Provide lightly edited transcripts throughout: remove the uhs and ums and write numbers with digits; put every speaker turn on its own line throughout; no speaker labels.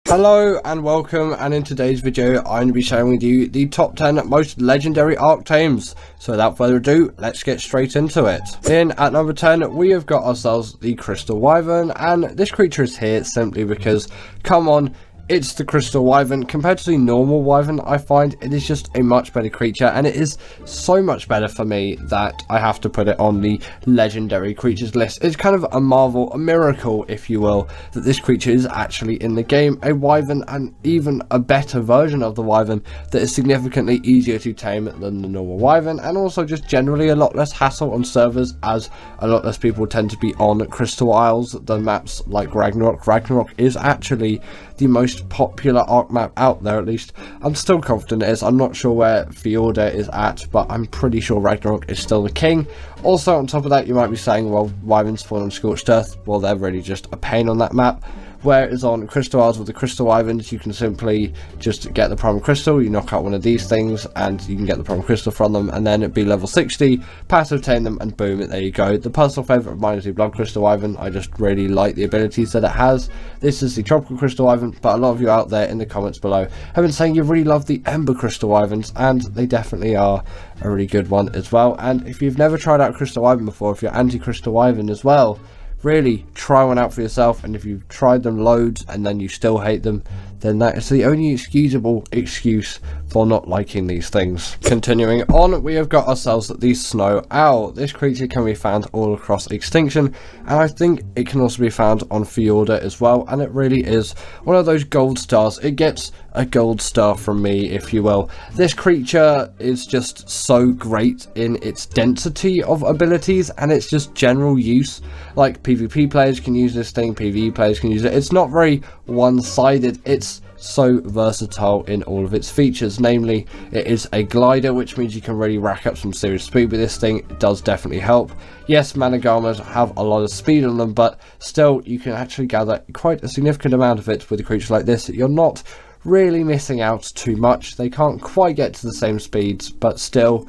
Hello and welcome, and in today's video I'm going to be sharing with you the top 10 most legendary Ark tames. So without further ado, let's get straight into it. In at number 10 we have got ourselves the Crystal Wyvern, and this creature is here simply because, come on, it's the Crystal Wyvern. Compared to the normal Wyvern, I find it is just a much better creature, and it is so much better for me that I have to put it on the legendary creatures list. It's kind of a marvel, a miracle if you will, that this creature is actually in the game. A Wyvern, and even a better version of the Wyvern that is significantly easier to tame than the normal Wyvern, and also just generally a lot less hassle on servers, as a lot less people tend to be on Crystal Isles than maps like Ragnarok. Ragnarok is actually the most popular Ark map out there, at least I'm still confident it is. I'm not sure where Fjorda is at, but I'm pretty sure Ragnarok is still the king. Also, on top of that, you might be saying, well, Wyverns spawn on Scorched Earth. Well, they're really just a pain on that map. Whereas on Crystal Isles with the Crystal Wyverns, you can simply just get the Primal Crystal, you knock out one of these things, and you can get the Primal Crystal from them, and then it'd be level 60, passive tame them, and boom, there you go. The personal favourite of mine is the Blood Crystal Wyvern. I just really like the abilities that it has. This is the Tropical Crystal Wyvern, but a lot of you out there in the comments below have been saying you really love the Ember Crystal Wyverns, and they definitely are a really good one as well. And if you've never tried out Crystal Wyvern before, if you're anti-Crystal Wyvern as well, really try one out for yourself. And if you've tried them loads and then you still hate them, then that is the only excusable excuse for not liking these things. Continuing on, we have got ourselves the Snow Owl. This creature can be found all across Extinction, and I think it can also be found on Fjorda as well, and it really is one of those gold stars. It gets a gold star from me, if you will. This creature is just so great in its density of abilities and its just general use. Like, PvP players can use this thing, PvE players can use it. It's not very one-sided, it's so versatile in all of its features. Namely, it is a glider, which means you can really rack up some serious speed with this thing. It does definitely help. Yes, Managamas have a lot of speed on them, but still you can actually gather quite a significant amount of it with a creature like this. You're not really missing out too much. They can't quite get to the same speeds, but still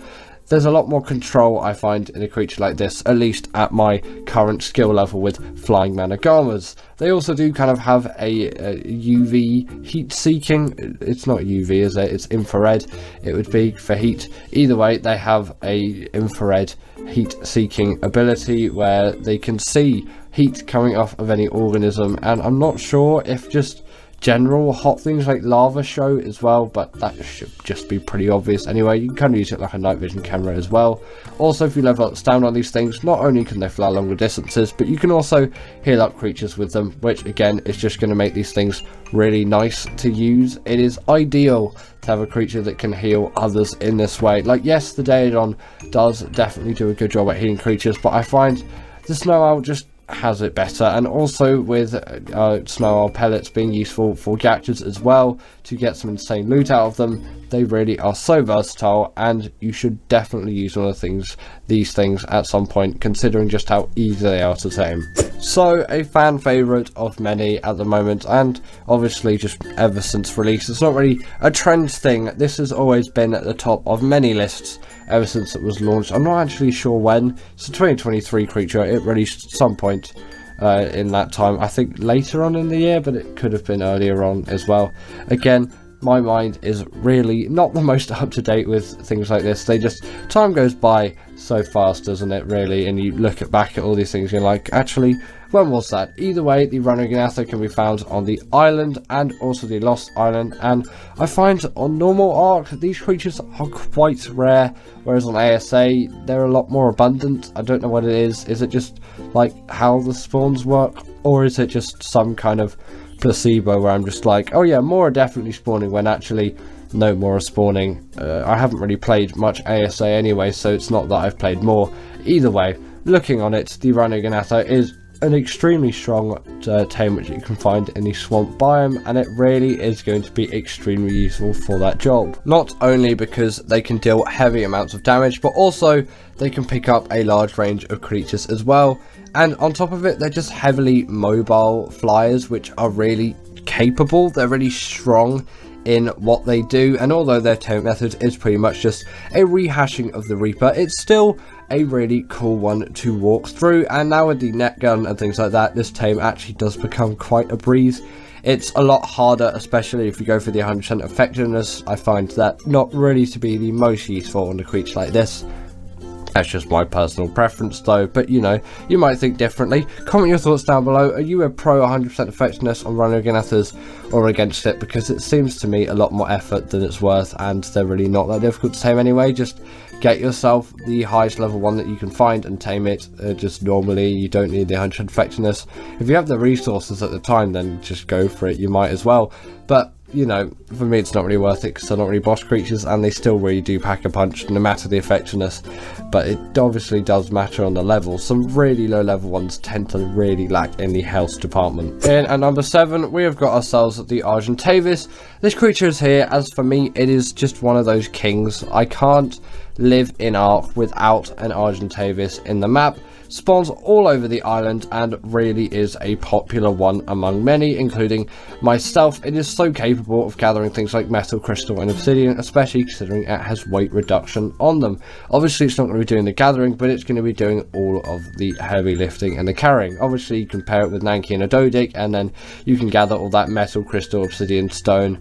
there's a lot more control I find in a creature like this, at least at my current skill level with flying Managamas. They also do kind of have a UV heat seeking. It's not UV, is it? It's infrared. It would be for heat. Either way, they have a infrared heat seeking ability where they can see heat coming off of any organism, and I'm not sure if just general hot things like lava show as well, but that should just be pretty obvious anyway. You can kind of use it like a night vision camera as well. Also, if you level up down on these things, not only can they fly longer distances, but you can also heal up creatures with them, which again is just going to make these things really nice to use. It is ideal to have a creature that can heal others in this way. Like, yes, the Daedon does definitely do a good job at healing creatures, but I find the Snow Owl just has it better. And also with Snow Owl pellets being useful for gadgets as well to get some insane loot out of them, they really are so versatile, and you should definitely use one of these things at some point, considering just how easy they are to tame. So, a fan favourite of many at the moment, and obviously just ever since release. It's not really a trend thing. This has always been at the top of many lists ever since it was launched. I'm not actually sure when. It's a 2023 creature. It released at some point in that time. I think later on in the year, but it could have been earlier on as well. Again, my mind is really not the most up to date with things like this. Time goes by so fast, doesn't it, really? And you look back at all these things, you're like, actually, when was that? Either way, the Runner can be found on the island and also the Lost Island, and I find on normal Ark these creatures are quite rare, whereas on ASA they're a lot more abundant. I don't know what it is. Is it just like how the spawns work, or is it just some kind of placebo where I'm just like, oh yeah, more are definitely spawning, when actually no more are spawning? I haven't really played much ASA anyway, so it's not that I've played more. Either way, looking on it, the Runner is an extremely strong tame which you can find in the swamp biome, and it really is going to be extremely useful for that job. Not only because they can deal heavy amounts of damage, but also they can pick up a large range of creatures as well. And on top of it, they're just heavily mobile flyers which are really capable. They're really strong in what they do, and although their tame method is pretty much just a rehashing of the Reaper, it's still a really cool one to walk through. And now with the net gun and things like that, this tame actually does become quite a breeze. It's a lot harder, especially if you go for the 100% effectiveness. I find that not really to be the most useful on a creature like this. That's just my personal preference though, but you know, you might think differently. Comment your thoughts down below. Are you a pro 100% effectiveness on running Agathas or against it? Because it seems to me a lot more effort than it's worth, and they're really not that difficult to tame anyway. Just get yourself the highest level one that you can find and tame it. Just normally, you don't need the 100% effectiveness. If you have the resources at the time, then just go for it. You might as well, but you know, for me it's not really worth it because they're not really boss creatures and they still really do pack a punch no matter the effectiveness. But it obviously does matter on the level. Some really low level ones tend to really lack in the health department. In at number 7 we have got ourselves the Argentavis. This creature is here as for me it is just one of those kings. I can't live in Ark without an Argentavis in the map. Spawns all over the island and really is a popular one among many, including myself. It is so capable of gathering things like metal, crystal and obsidian, especially considering it has weight reduction on them. Obviously it's not going to be doing the gathering, but it's going to be doing all of the heavy lifting and the carrying. Obviously you can pair it with Nanki and a Dodic, and then you can gather all that metal, crystal, obsidian, stone,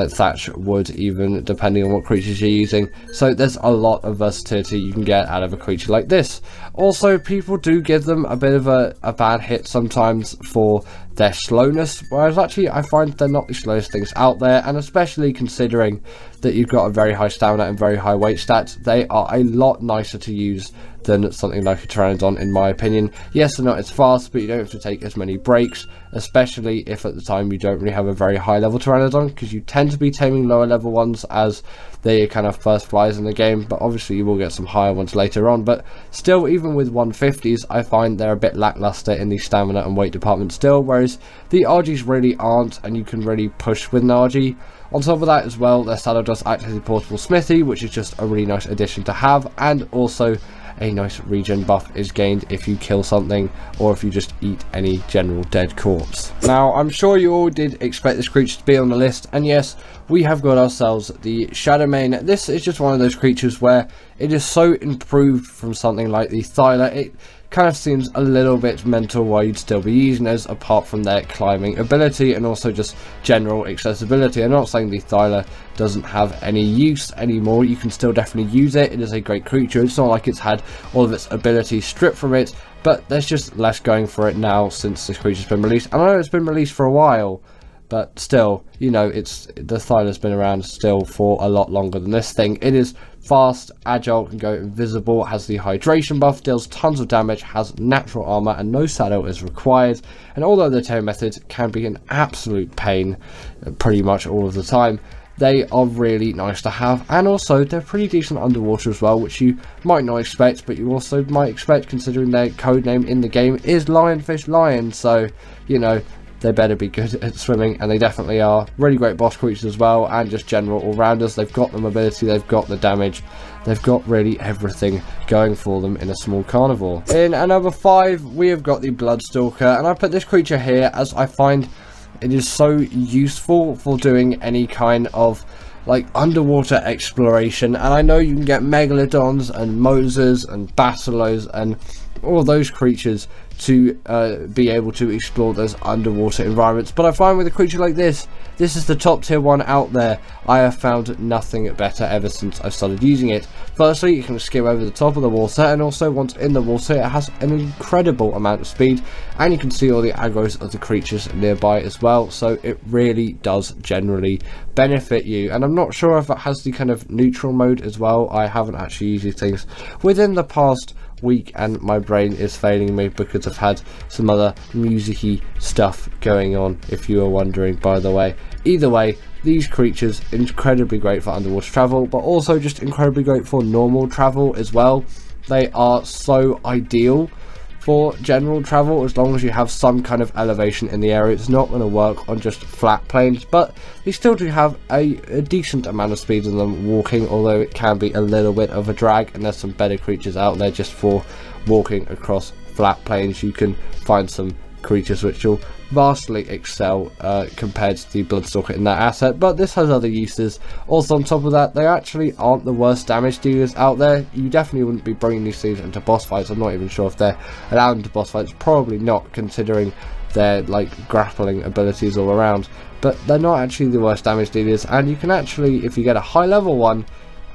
thatch, wood, even depending on what creatures you're using. So there's a lot of versatility you can get out of a creature like this. Also, people do give them a bit of a bad hit sometimes for their slowness, whereas actually I find they're not the slowest things out there, and especially considering that you've got a very high stamina and very high weight stats, they are a lot nicer to use than something like a Pteranodon in my opinion. Yes, they're not as fast, but you don't have to take as many breaks, especially if at the time you don't really have a very high level Pteranodon, because you tend to be taming lower level ones as they are kind of first flies in the game, but obviously you will get some higher ones later on. But still, even with 150s, I find they're a bit lackluster in the stamina and weight department still, whereas the RGs really aren't, and you can really push with an RG. On top of that as well, their saddle does act as a portable smithy, which is just a really nice addition to have, and also a nice regen buff is gained if you kill something or if you just eat any general dead corpse. Now, I'm sure you all did expect this creature to be on the list, and yes, we have got ourselves the Shadowmane. This is just one of those creatures where it is so improved from something like the Thyla. It kind of seems a little bit mental why you'd still be using those, apart from their climbing ability and also just general accessibility. I'm not saying the Thyla doesn't have any use anymore. You can still definitely use it. It is a great creature. It's not like it's had all of its ability stripped from it, but there's just less going for it now since this creature's been released. And I know it's been released for a while, but still, you know, the Thyla's been around still for a lot longer than this thing. It is fast, agile, can go invisible, has the hydration buff, deals tons of damage, has natural armor, and no saddle is required. And although the tame method can be an absolute pain pretty much all of the time, they are really nice to have, and also they're pretty decent underwater as well, which you might not expect, but you also might expect considering their code name in the game is Lionfish Lion. So, you know, they better be good at swimming, and they definitely are. Really great boss creatures as well, and just general all-rounders. They've got the mobility, they've got the damage, they've got really everything going for them in a small carnivore. In at number 5, we have got the Bloodstalker, and I put this creature here as I find it is so useful for doing any kind of like underwater exploration. And I know you can get Megalodons and Mosas and Basilos and all those creatures to be able to explore those underwater environments, but I find with a creature like this is the top tier one out there. I have found nothing better ever since I started using it. Firstly, you can skim over the top of the water, and also once in the water it has an incredible amount of speed, and you can see all the aggros of the creatures nearby as well, so it really does generally benefit you. And I'm not sure if it has the kind of neutral mode as well. I haven't actually used these things within the past week, and my brain is failing me because I've had some other musicy stuff going on, if you were wondering, by the way. Either way, these creatures incredibly great for underwater travel, but also just incredibly great for normal travel as well. They are so ideal for general travel as long as you have some kind of elevation in the area. It's not going to work on just flat plains, but they still do have a decent amount of speed in them walking, although it can be a little bit of a drag, and there's some better creatures out there just for walking across flat plains. You can find some creatures which will vastly excel compared to the Bloodstalker in that asset, but this has other uses. Also, on top of that, they actually aren't the worst damage dealers out there. You definitely wouldn't be bringing these things into boss fights. I'm not even sure if they're allowed into boss fights, probably not, considering their like grappling abilities all around, but they're not actually the worst damage dealers, and you can actually, if you get a high level one,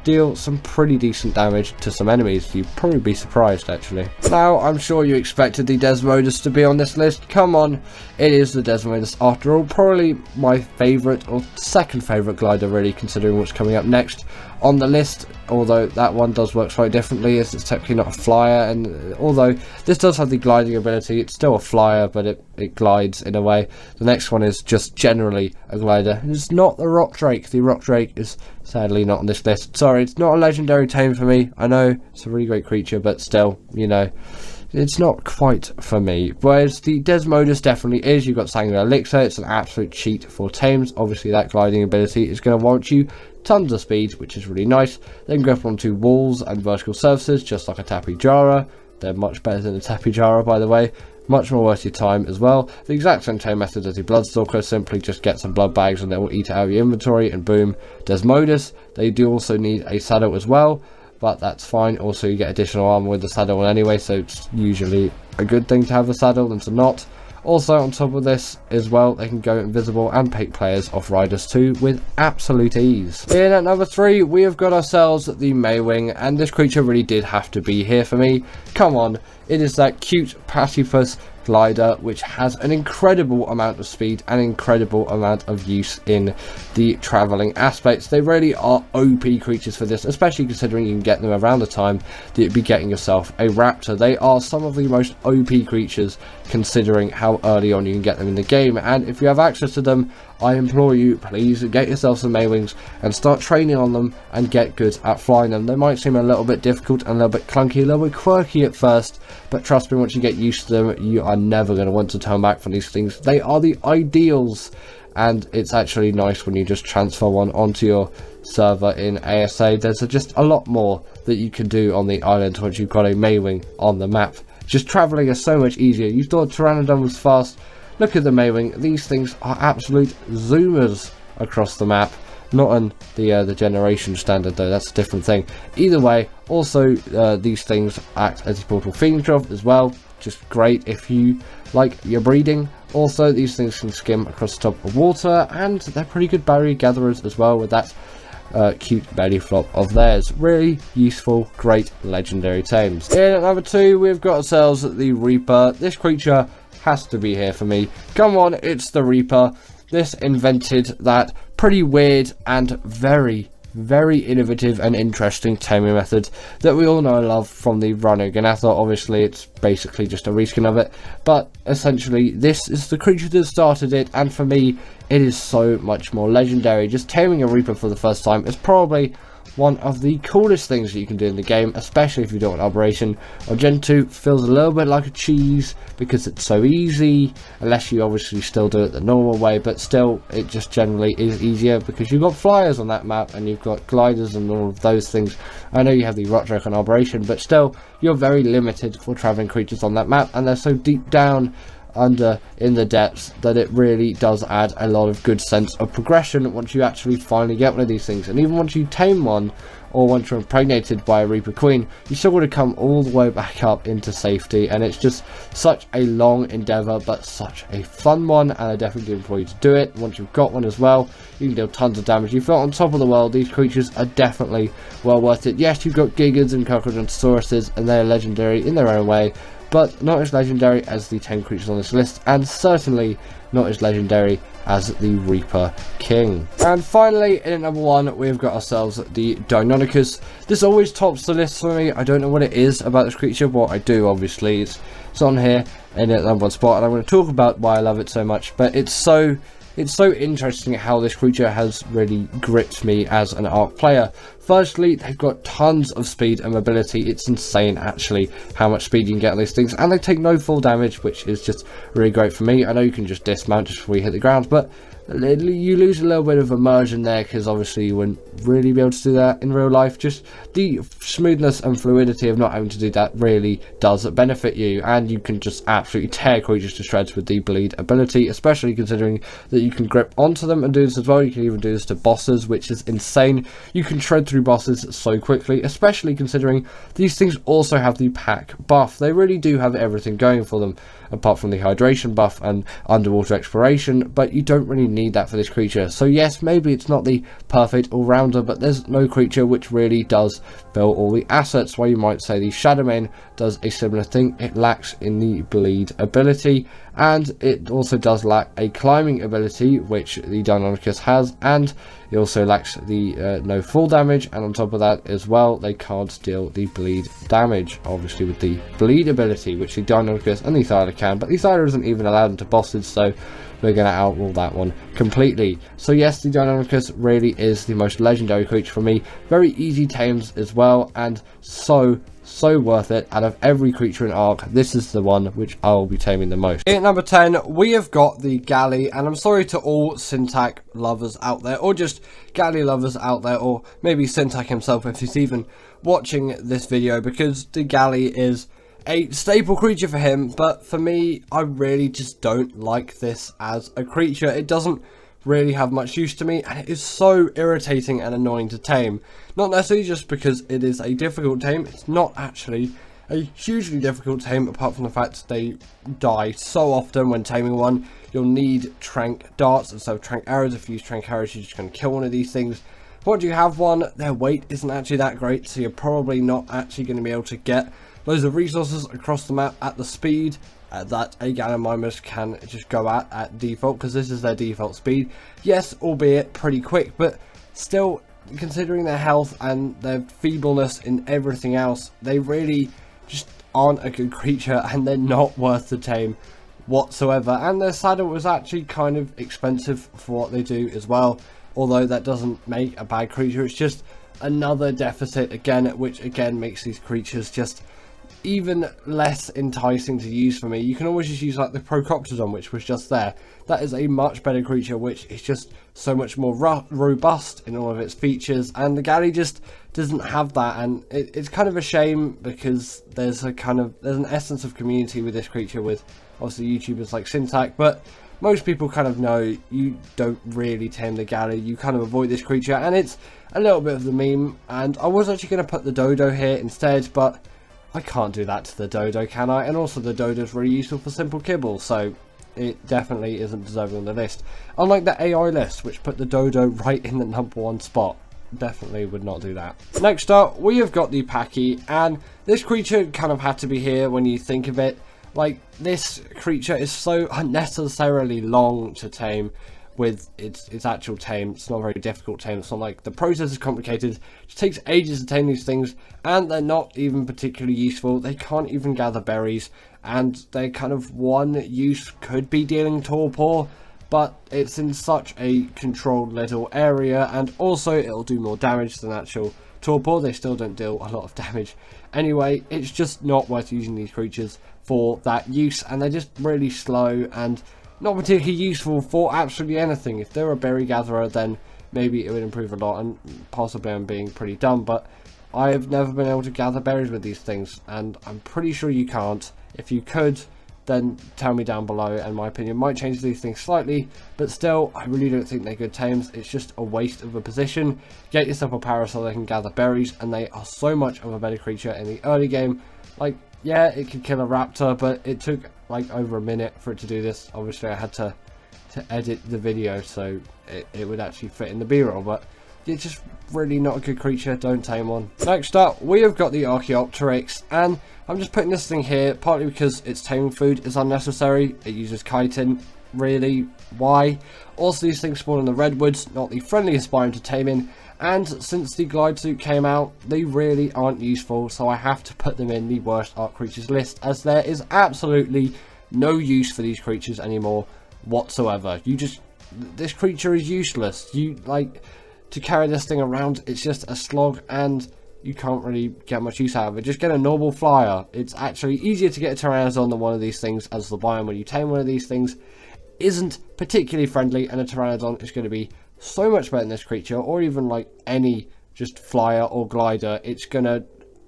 deal some pretty decent damage to some enemies. You'd probably be surprised actually. Now, I'm sure you expected the Desmodus to be on this list. Come on, it is the Desmodus after all. Probably my favourite or second favourite glider really, considering what's coming up next on the list, although that one does work slightly differently as it's technically not a flyer, and although this does have the gliding ability, it's still a flyer, but it glides in a way. The next one is just generally a glider. It's not the Rock Drake. The Rock Drake is sadly not on this list. Sorry, it's not a legendary tame for me. I know it's a really great creature, but still, you know, it's not quite for me. Whereas the Desmodus definitely is. You've got Sanguinary Elixir. It's an absolute cheat for tames. Obviously, that gliding ability is going to warrant you tons of speed, which is really nice. They can go up onto walls and vertical surfaces, just like a Tapu Jara. They're much better than a Tapu Jara, by the way. Much more worth your time as well. The exact same tame method as the Bloodstalker, simply just get some blood bags and they will eat it out of your inventory, and boom, Desmodus. They do also need a saddle as well, but that's fine. Also, you get additional armor with the saddle on anyway, so it's usually a good thing to have a saddle than to not. Also, on top of this as well, they can go invisible and pick players off riders too with absolute ease. In at number 3, we have got ourselves the Maywing, and this creature really did have to be here for me. Come on, it is that cute platypus glider which has an incredible amount of speed and incredible amount of use in the traveling aspects. They really are OP creatures for this, especially considering you can get them around the time that you'd be getting yourself a raptor. They are some of the most OP creatures considering how early on you can get them in the game, and if you have access to them, I implore you, please get yourself some Maywings and start training on them and get good at flying them. They might seem a little bit difficult and a little bit clunky, a little bit quirky at first, but trust me, once you get used to them, you are never going to want to turn back from these things. They are the ideals, and it's actually nice when you just transfer one onto your server in ASA. There's just a lot more that you can do on the island once you've got a Maywing on the map. Just travelling is so much easier. You thought Pteranodon was fast. Look at the Maywing. These things are absolute zoomers across the map. Not on the generation standard though, that's a different thing. Either way, also these things act as a portal feeding trough as well. Just great if you like your breeding. Also, these things can skim across the top of water, and they're pretty good barrier gatherers as well with that cute belly flop of theirs. Really useful, great legendary tames. In at number 2, we've got ourselves the Reaper. This creature has to be here for me. Come on, it's the Reaper. This invented that pretty weird and very innovative and interesting taming method that we all know and love from the Rhino Ganathor. Obviously, it's basically just a reskin of it, but essentially this is the creature that started it, and for me, it is so much more legendary. Just taming a Reaper for the first time is probably one of the coolest things that you can do in the game, especially if you do it on Operation or Gen 2. Feels a little bit like a cheese because it's so easy, unless you obviously still do it the normal way, but still it just generally is easier because you've got flyers on that map and you've got gliders and all of those things. I know you have the Rock Drake on Operation, but still you're very limited for traveling creatures on that map, and they're so deep down under in the depths that it really does add a lot of good sense of progression once you actually finally get one of these things. And even once you tame one, or once you're impregnated by a Reaper Queen, you still want to come all the way back up into safety, and it's just such a long endeavour but such a fun one, and I definitely implore you to do it. Once you've got one as well, you can deal tons of damage. You feel on top of the world. These creatures are definitely well worth it. Yes, you've got Gigas and Crocodontosaurus, and they're legendary in their own way, but not as legendary as the 10 creatures on this list, and certainly not as legendary as the Reaper King. And finally, in at number 1, we've got ourselves the Deinonychus. This always tops the list for me. I don't know what it is about this creature, but I do, obviously. It's on here in at number 1 spot, and I'm going to talk about why I love it so much, but it's so interesting how this creature has really gripped me as an Ark player. Firstly, they've got tons of speed and mobility. It's insane actually how much speed you can get on these things, and they take no full damage, which is just really great for me. I know you can just dismount just before you hit the ground, but you lose a little bit of immersion there, because obviously you wouldn't really be able to do that in real life. Just the smoothness and fluidity of not having to do that really does benefit you, and you can just absolutely tear creatures to shreds with the bleed ability, especially considering that you can grip onto them and do this as well. You can even do this to bosses, which is insane. You can shred through bosses so quickly, especially considering these things also have the pack buff. They really do have everything going for them, apart from the hydration buff and underwater exploration, but you don't really need that for this creature. So yes, maybe it's not the perfect all-rounder, but there's no creature which really does fill all the assets, while you might say the Shadowmane does a similar thing. It lacks in the bleed ability, and it also does lack a climbing ability, which the Deinonychus has, and it also lacks the no fall damage, and on top of that as well, they can't deal the bleed damage, obviously with the bleed ability, which the Deinonychus and the Thyla can, but the Thyla isn't even allowed into bosses, so we're going to outrule that one completely. So yes, the Deinonychus really is the most legendary creature for me. Very easy tames as well, and so worth it. Out of every creature in Ark, this is the one which I will be taming the most. At number 10, we have got the Galley, and I'm sorry to all Syntac lovers out there, or just Galley lovers out there, or maybe Syntac himself if he's even watching this video, because the Galley is a staple creature for him, but for me, I really just don't like this as a creature. It doesn't really have much use to me, and it is so irritating and annoying to tame. Not necessarily just because it is a difficult tame, it's not actually a hugely difficult tame, apart from the fact they die so often when taming one. You'll need trank darts instead of trank arrows. If you use trank arrows, you're just going to kill one of these things. Once you have one, their weight isn't actually that great, so you're probably not actually going to be able to get loads of resources across the map at the speed that a Gallimimus can just go at default, because this is their default speed. Yes, albeit pretty quick, but still, considering their health and their feebleness in everything else, they really just aren't a good creature, and they're not worth the tame whatsoever. And their saddle was actually kind of expensive for what they do as well, although that doesn't make a bad creature. It's just another deficit again, which again makes these creatures just even less enticing to use for me. You can always just use like the Procoptodon, which was just there. That is a much better creature, which is just so much more robust in all of its features, and the Galley just doesn't have that, and it's kind of a shame, because there's an essence of community with this creature, with obviously YouTubers like Syntac, but most people kind of know you don't really tame the Galley. You kind of avoid this creature, and it's a little bit of the meme. And I was actually going to put the Dodo here instead, but I can't do that to the Dodo, can I? And also the Dodo is really useful for simple kibble, so it definitely isn't deserving on the list. Unlike the AI list, which put the Dodo right in the #1 spot. Definitely would not do that. Next up, we have got the Packy, and this creature kind of had to be here when you think of it. Like, this creature is so unnecessarily long to tame with its actual tame. It's not very difficult tame. It's not like the process is complicated. It takes ages to tame these things, and they're not even particularly useful. They can't even gather berries, and their kind of one use could be dealing torpor, but it's in such a controlled little area, and also it'll do more damage than actual torpor. They still don't deal a lot of damage anyway. It's just not worth using these creatures for that use, and they're just really slow and not particularly useful for absolutely anything. If they're a berry gatherer, then maybe it would improve a lot, and possibly I'm being pretty dumb, but I have never been able to gather berries with these things, and I'm pretty sure you can't. If you could, then tell me down below, and my opinion might change these things slightly, but still, I really don't think they're good tames. It's just a waste of a position. Get yourself a parasol that can gather berries, and they are so much of a better creature in the early game. Like, yeah, it could kill a raptor, but it took like over a minute for it to do this. Obviously, I had to edit the video so it would actually fit in the B-roll, but it's just really not a good creature. Don't tame one. Next up, we have got the Archaeopteryx, and I'm just putting this thing here partly because its taming food is unnecessary. It uses chitin. Really? Why? Also, these things spawn in the redwoods, not the friendliest biome to tame in, and since the glide suit came out, they really aren't useful, so I have to put them in the worst Ark creatures list, as there is absolutely no use for these creatures anymore whatsoever. This creature is useless. To carry this thing around, it's just a slog, and you can't really get much use out of it. Just get a normal flyer. It's actually easier to get a Pteranodon than one of these things as the biome when you tame one of these things. isn't particularly friendly, and a Pteranodon is going to be so much better than this creature, or even like any just flyer or glider. It's going to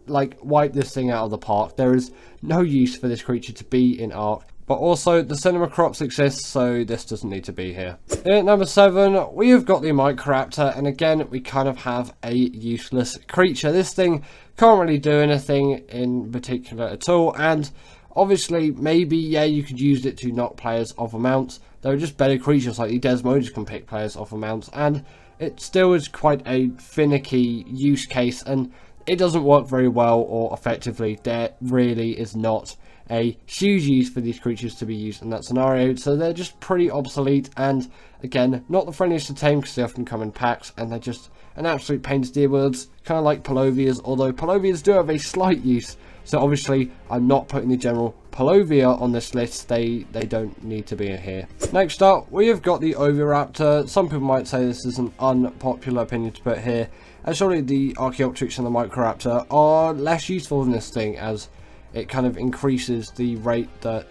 like wipe this thing out of the park. There is no use for this creature to be in Ark. But also, the cinema crops exist, so this doesn't need to be here. At number 7, we have got the Microraptor, and again, we kind of have a useless creature. This thing can't really do anything in particular at all, and obviously, maybe, yeah, you could use it to knock players off a mount. There are just better creatures like the Desmodus can pick players off a mount, and it still is quite a finicky use case, and it doesn't work very well or effectively. There really is not a huge use for these creatures to be used in that scenario, so they're just pretty obsolete, and again, not the friendliest to tame because they often come in packs, and they're just an absolute pain to deal with, kind of like Palovias, although Palovias do have a slight use, so obviously I'm not putting the general Palovia on this list. They don't need to be here. Next up, we have got the Oviraptor. Some people might say this is an unpopular opinion to put here, and surely the Archaeopteryx and the Microraptor are less useful than this thing, as it kind of increases the rate that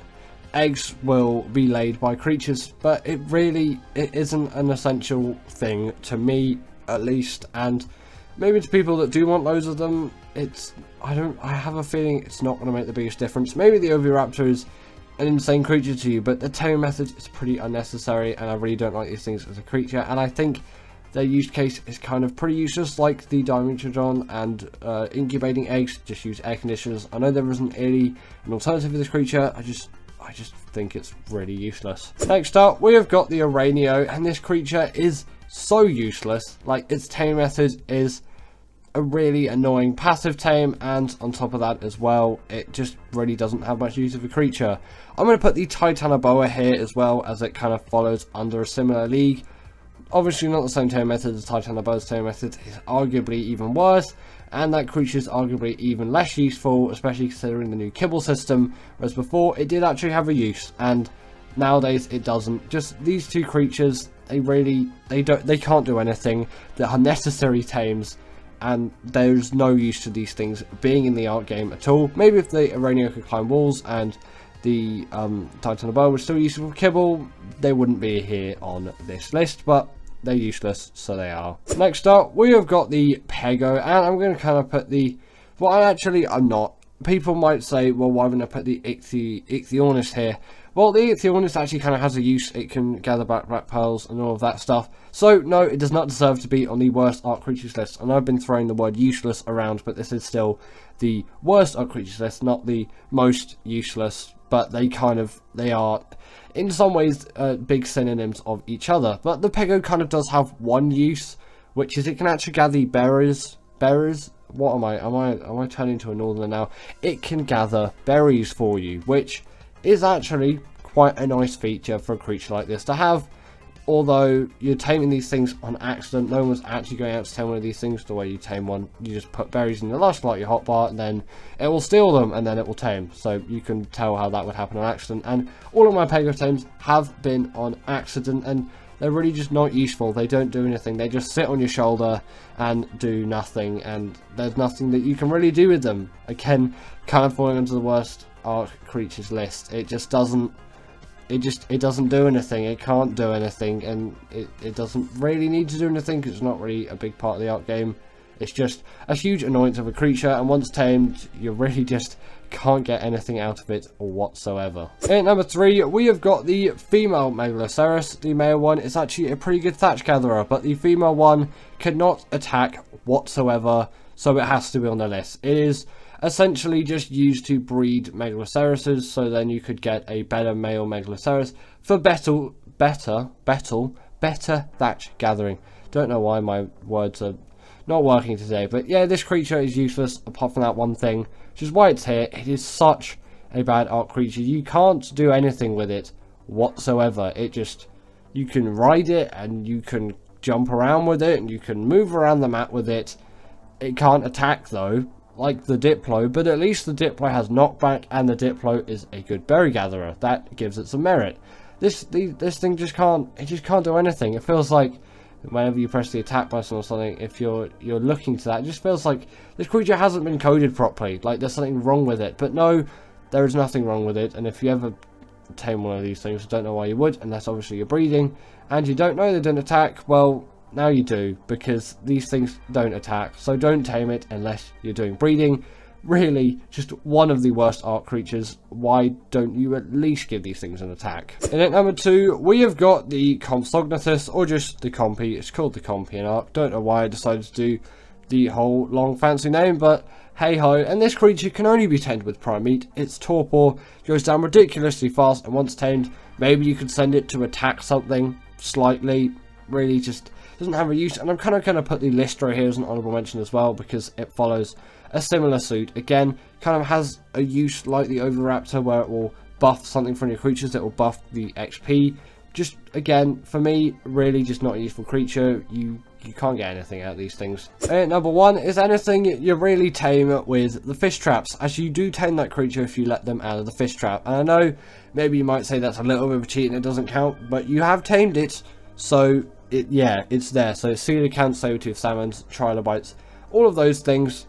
eggs will be laid by creatures, but it isn't an essential thing to me, at least, and maybe to people that do want loads of them. I have a feeling it's not going to make the biggest difference. Maybe the Oviraptor is an insane creature to you, but the taming method is pretty unnecessary, and I really don't like these things as a creature, and I think their use case is kind of pretty useless, like the Dimetrodon and incubating eggs. Just use air conditioners. I know there isn't really an alternative for this creature. I just think it's really useless. Next up, we have got the Uranio, and this creature is so useless. Like, its tame method is a really annoying passive tame, and on top of that as well, it just really doesn't have much use of a creature. I'm going to put the Titanoboa here as well, as it kind of follows under a similar league. Obviously not the same tame method as Titanoboa's tame method, is arguably even worse, and that creature is arguably even less useful, especially considering the new kibble system, whereas before it did actually have a use, and nowadays it doesn't. Just these two creatures, they can't do anything. They're unnecessary tames, and there's no use to these things being in the Ark game at all. Maybe if the Uranio could climb walls and the Titanoboa was still useful for kibble, they wouldn't be here on this list, but they're useless, so they are. Next up, we have got the Pego, and I'm going to kind of put the... Well, I'm not. People might say, well, why wouldn't I put the Ichthyornis here? Well, the Ichthyornis actually kind of has a use. It can gather black pearls and all of that stuff. So, no, it does not deserve to be on the worst Ark creatures list. And I've been throwing the word useless around, but this is still the worst Ark creatures list, not the most useless. But they are, in some ways, big synonyms of each other. But the Pego kind of does have one use, which is it can actually gather berries. What am I turning into a northerner now? It can gather berries for you, which is actually quite a nice feature for a creature like this to have. Although you're taming these things on accident, no one's actually going out to tame one of these things the way you tame one. You just put berries in your lush like your hotbar, and then it will steal them, and then it will tame. So you can tell how that would happen on accident. And all of my Pego tames have been on accident, and they're really just not useful. They don't do anything. They just sit on your shoulder and do nothing, and there's nothing that you can really do with them. Again, kind of falling into the worst Ark creatures list. It just doesn't do anything. It can't do anything, and it doesn't really need to do anything because it's not really a big part of the Ark game. It's just a huge annoyance of a creature, and once tamed, you really just can't get anything out of it whatsoever. At number 3, we have got the female Megaloceros. The male one is actually a pretty good thatch gatherer, but the female one cannot attack whatsoever, so it has to be on the list. It is essentially just used to breed Megaloceroses, so then you could get a better male Megaloceros for better thatch gathering. Don't know why my words are not working today, but yeah, this creature is useless apart from that one thing, which is why it's here. It is such a bad Ark creature. You can't do anything with it whatsoever. You can ride it, and you can jump around with it, and you can move around the map with it. It can't attack though, like the Diplo, but at least the Diplo has knockback, and the Diplo is a good berry gatherer. That gives it some merit. This thing just can't do anything. It feels like whenever you press the attack button or something, if you're looking to that, it just feels like this creature hasn't been coded properly, like there's something wrong with it. But no, there is nothing wrong with it, and if you ever tame one of these things. I don't know why you would, unless obviously you're breeding and you don't know they don't attack. Well, now you do, because these things don't attack, so don't tame it unless you're doing breeding. Really, just one of the worst Ark creatures. Why don't you at least give these things an attack? And at number 2, we have got the Compsognathus, or just the Compy. It's called the Compy in Ark. Don't know why I decided to do the whole long fancy name, but hey ho. And this creature can only be tamed with prime meat. Its torpor goes down ridiculously fast, and once tamed, maybe you could send it to attack something slightly. Really just doesn't have a use. And I'm kind of going to put the Listro here as an honorable mention as well, because it follows a similar suit. Again, kind of has a use like the Oviraptor, where it will buff something from your creatures. It will buff the XP. Just, again, for me, really just not a useful creature. You can't get anything out of these things. And number 1 is anything you really tame with the fish traps, as you do tame that creature if you let them out of the fish trap. And I know maybe you might say that's a little bit of a cheat and it doesn't count, but you have tamed it, so it's there. So coelacanths, saber-tooth salmons, trilobites, all of those things.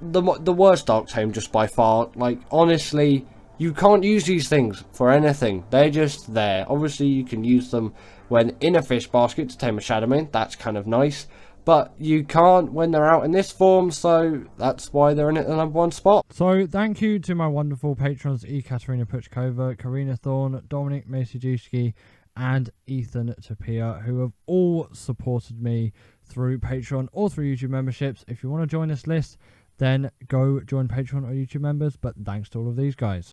The worst Ark tame just by far. Like, honestly, you can't use these things for anything. They're just there. Obviously, you can use them when in a fish basket to tame a Shadowmane. That's kind of nice. But you can't when they're out in this form, so that's why they're in at the number 1 spot.
So, thank you to my wonderful patrons, Ekaterina Puchkova, Karina Thorne, Dominic Masajewski, and Ethan Tapia, who have all supported me through Patreon or through YouTube memberships. If you want to join this list, then go join Patreon or YouTube members, but thanks to all of these guys.